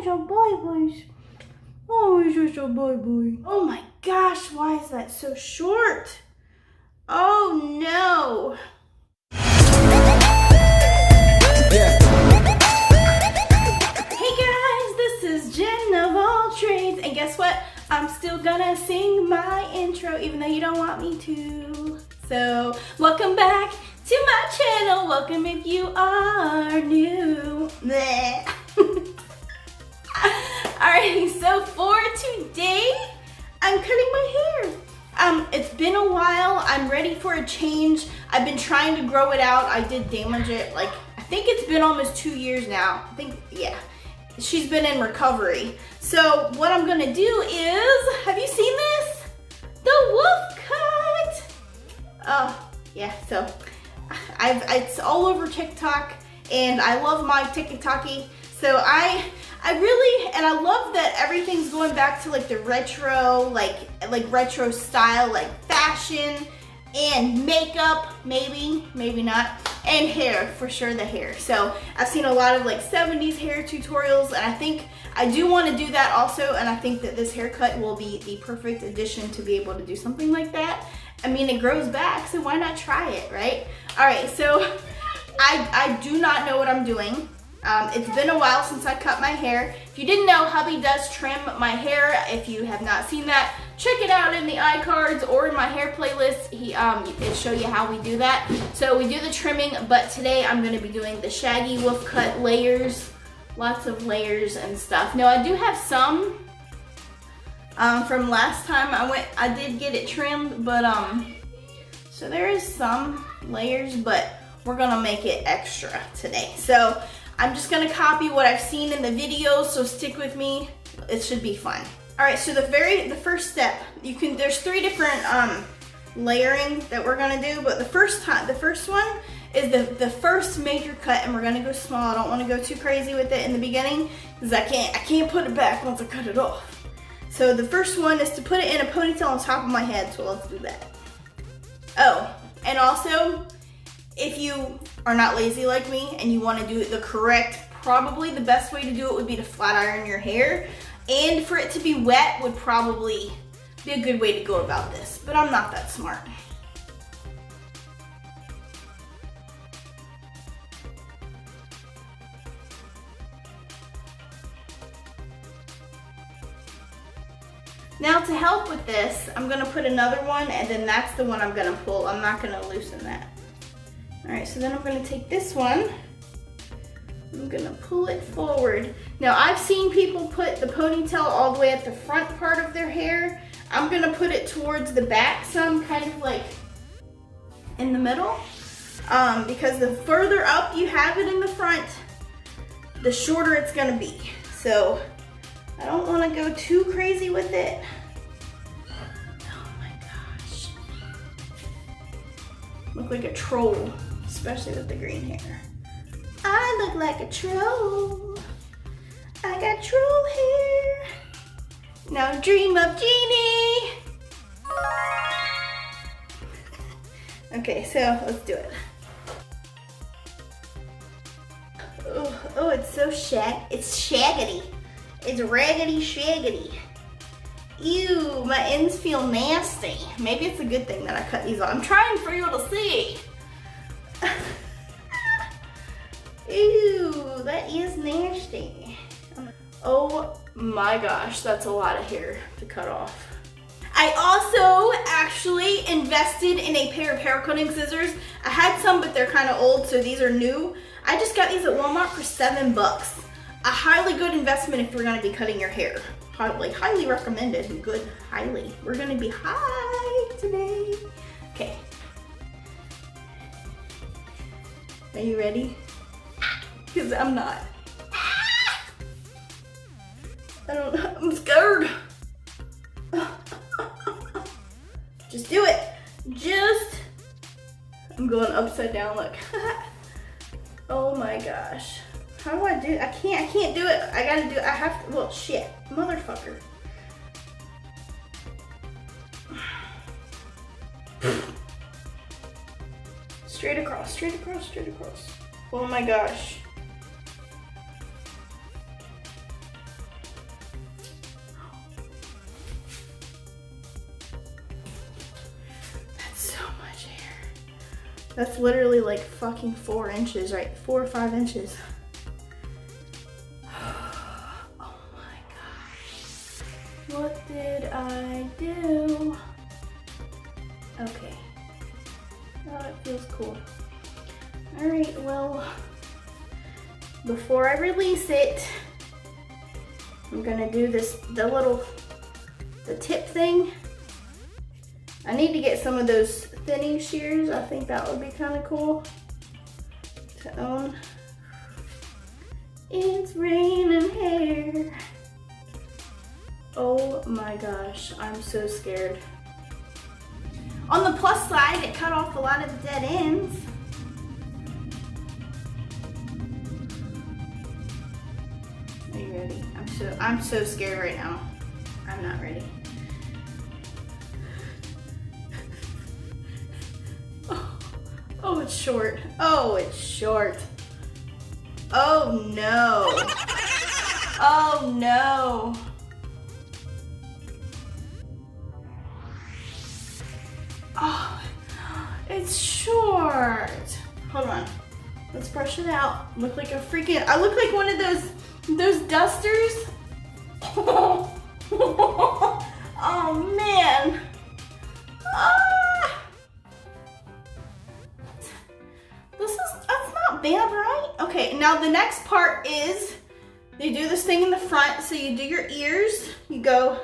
your boy boys. Oh, it's just a boy boy. Oh my gosh, why is that so short? Oh no. Yeah. Hey guys, this is Jen of All Trades, and guess what? I'm still gonna sing my intro even though you don't want me to. So, welcome back to my channel. Welcome if you are new. Alrighty, so for today, I'm cutting my hair. It's been a while. I'm ready for a change. I've been trying to grow it out. I did damage it, like, I think it's been almost 2 years now. I think, yeah. She's been in recovery. So what I'm gonna do is, have you seen this? The wolf cut. Oh, yeah, so it's all over TikTok, and I love my TikToky. So I really, and I love that everything's going back to like the retro, like retro style, like fashion and makeup, maybe not, and hair, for sure the hair. So I've seen a lot of like 70s hair tutorials, and I think I do want to do that also, and I think that this haircut will be the perfect addition to be able to do something like that. I mean, it grows back, so why not try it, right? All right, so I do not know what I'm doing. It's been a while since I cut my hair. If you didn't know, hubby does trim my hair. If you have not seen that, check it out in the iCards or in my hair playlist. It'll show you how we do that. So we do the trimming, but today I'm gonna be doing the shaggy wolf cut layers. Lots of layers and stuff. Now I do have some from last time I did get it trimmed, but so there is some layers, but we're gonna make it extra today. So I'm just gonna copy what I've seen in the videos, so stick with me. It should be fun. All right, so the first step, there's 3 different layering that we're gonna do, but the first one is the first major cut, and we're gonna go small. I don't wanna go too crazy with it in the beginning, because I can't put it back once I cut it off. So the first one is to put it in a ponytail on top of my head, so let's do that. Oh, and also, if you are not lazy like me and you want to do it the correct, probably the best way to do it would be to flat iron your hair. And for it to be wet would probably be a good way to go about this, but I'm not that smart. Now to help with this, I'm gonna put another one, and then that's the one I'm gonna pull. I'm not gonna loosen that. All right, so then I'm gonna take this one, I'm gonna pull it forward. Now I've seen people put the ponytail all the way at the front part of their hair. I'm gonna put it towards the back some, kind of like in the middle, because the further up you have it in the front, the shorter it's gonna be. So I don't wanna go too crazy with it. Oh my gosh. Look like a troll, especially with the green hair. I look like a troll. I got troll hair. Now dream of Genie. Okay, so let's do it. Oh, it's so it's shaggedy. It's raggedy shaggedy. Ew, my ends feel nasty. Maybe it's a good thing that I cut these off. I'm trying for you to see. Ew, that is nasty. Oh my gosh, that's a lot of hair to cut off. I also actually invested in a pair of hair cutting scissors. I had some, but they're kind of old, so these are new. I just got these at Walmart for $7. A highly good investment if you're gonna be cutting your hair. Highly recommended, good, highly. We're gonna be high today. Okay. Are you ready? Because I'm not. I don't know, I'm scared. Just do it. I'm going upside down, look. Oh my gosh. How do I do it? I can't do it. I gotta do it. I have to, well, shit. Motherfucker. Straight across, straight across, straight across. Oh my gosh. That's literally like fucking 4 inches, right? 4 or 5 inches. Oh my gosh. What did I do? Okay. Oh, it feels cool. All right, well, before I release it, I'm gonna do this, the tip thing. I need to get some of those thinning shears. I think that would be kind of cool to own. It's raining hair. Oh my gosh, I'm so scared. On the plus side, it cut off a lot of the dead ends. Are you ready? I'm so scared right now. I'm not ready. Oh, it's short. Oh, it's short. Oh no. Oh no. Oh, it's short. Hold on. Let's brush it out. I look like one of those dusters. Oh man. That's not bad, right? Okay, now the next part is they do this thing in the front. So you do your ears. You go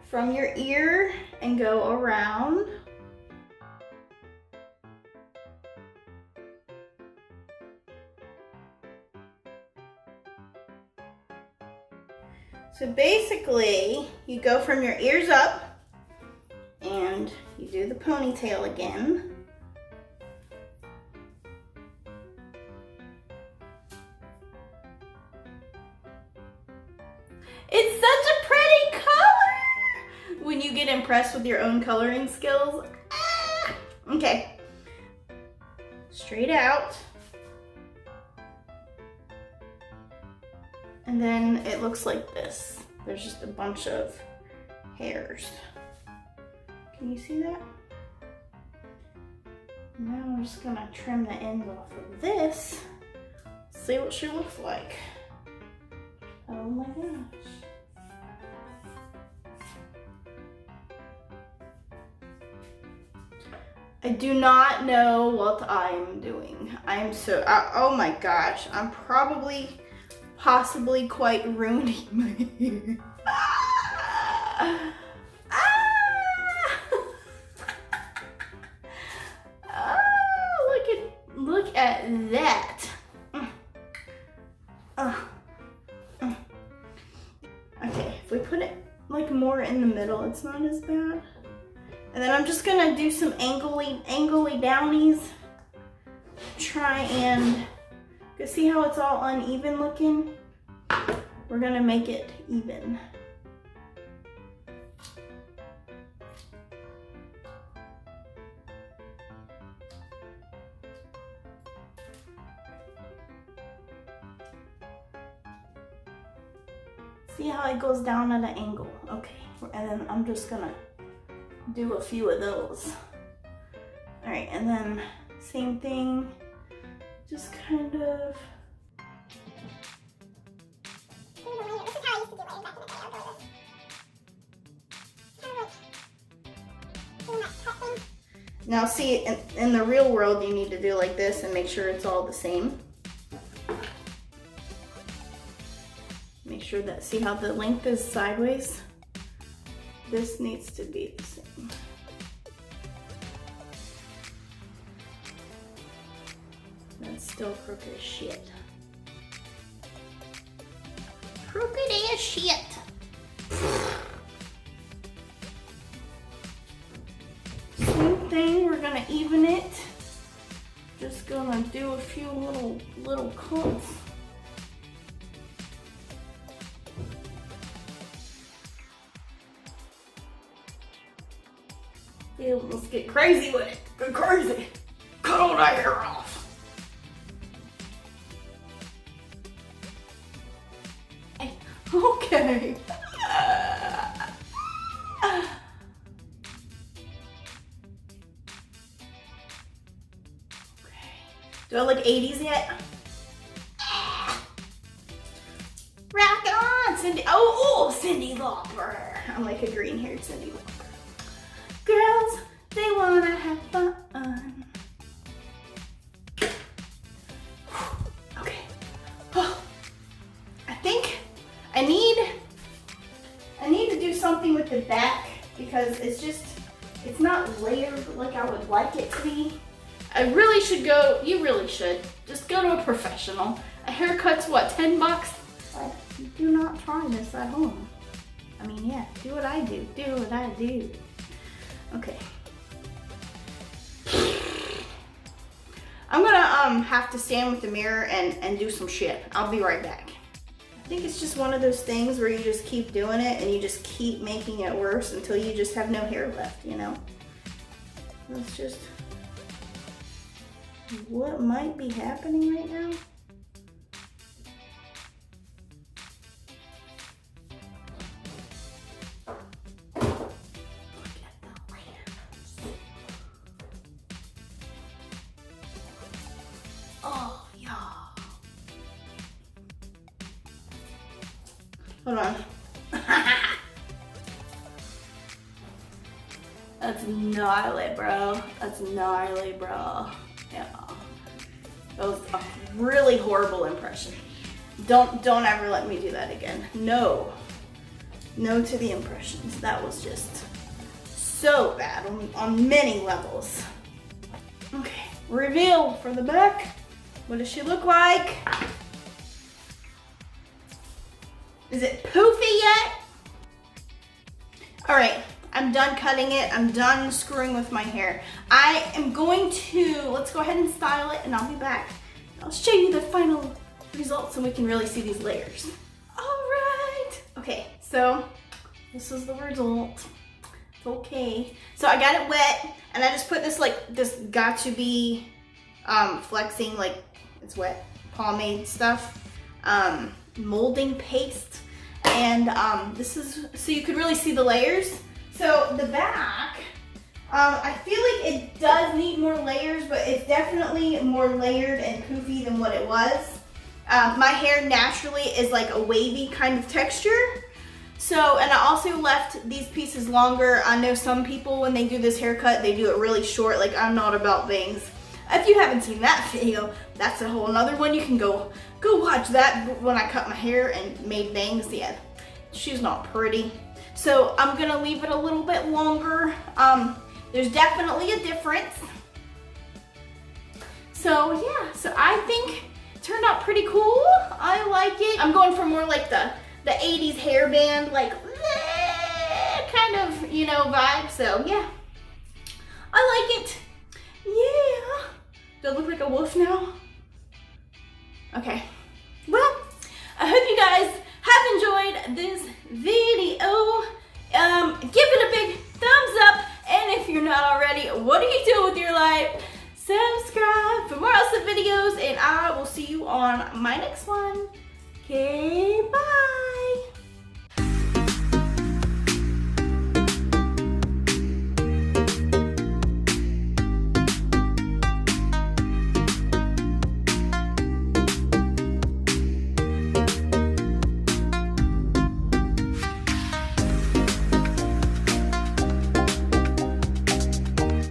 from your ear and go around. So basically, you go from your ears up and you do the ponytail again. It's such a pretty color when you get impressed with your own coloring skills. Ah! Okay, straight out. And then it looks like this. There's just a bunch of hairs. Can you see that? Now I'm just gonna trim the ends off of this. See what she looks like. Oh my gosh. I do not know what I'm doing. Oh my gosh. I'm possibly quite ruining my hair. Oh, look at that. Okay, if we put it like more in the middle, it's not as bad. And then I'm just gonna do some angly downies. Try and see how it's all uneven looking? We're gonna make it even. See how it goes down at an angle? Okay, and then I'm just gonna do a few of those. All right, and then same thing, just kind of. Now see, in the real world, you need to do like this and make sure it's all the same. Make sure that, see how the length is sideways? This needs to be the same. That's still crooked as shit. Crooked as shit. Same thing, we're gonna even it. Just gonna do a few little cuts. Yeah, let's get crazy with it. Go crazy. Cut all that hair off. Okay. go like 80s yet? Rock on, Cindy. Oh, Cindy Lauper. I'm like a green-haired Cindy Lauper. Girls, they wanna have fun. Okay. Oh, I think I need to do something with the back because it's not layered like I would like it to be. I really should go, you really should, just go to a professional. A haircut's what, 10 bucks? But do not try this at home. I mean, yeah, do what I do. Do what I do. Okay. I'm gonna have to stand with the mirror and do some shit. I'll be right back. I think it's just one of those things where you just keep doing it and you just keep making it worse until you just have no hair left, you know? That's just what might be happening right now. Oh, yeah. Hold on. That's gnarly, bro. That's gnarly, bro. Yeah. That was a really horrible impression. Don't ever let me do that again. No. No to the impressions. That was just so bad on many levels. Okay, reveal for the back. What does she look like? Is it poofy yet? All right, I'm done cutting it. I'm done screwing with my hair. I am going to, let's go ahead and style it and I'll be back. I'll show you the final results so we can really see these layers. All right. Okay, so this is the result. It's okay. So I got it wet and I just put this this got to be flexing, like it's wet pomade stuff, molding paste. And this is, so you could really see the layers. So the back, I feel like it does need more layers, but it's definitely more layered and poofy than what it was. My hair naturally is like a wavy kind of texture. So, and I also left these pieces longer. I know some people, when they do this haircut, they do it really short. Like, I'm not about bangs. If you haven't seen that video, that's a whole nother one. You can go watch that when I cut my hair and made bangs. Yeah, she's not pretty. So I'm gonna leave it a little bit longer. There's definitely a difference. So yeah, so I think it turned out pretty cool. I like it. I'm going for more like the 80s hairband, like kind of, you know, vibe. So yeah, I like it. Yeah. Do I look like a wolf now? Okay. Well,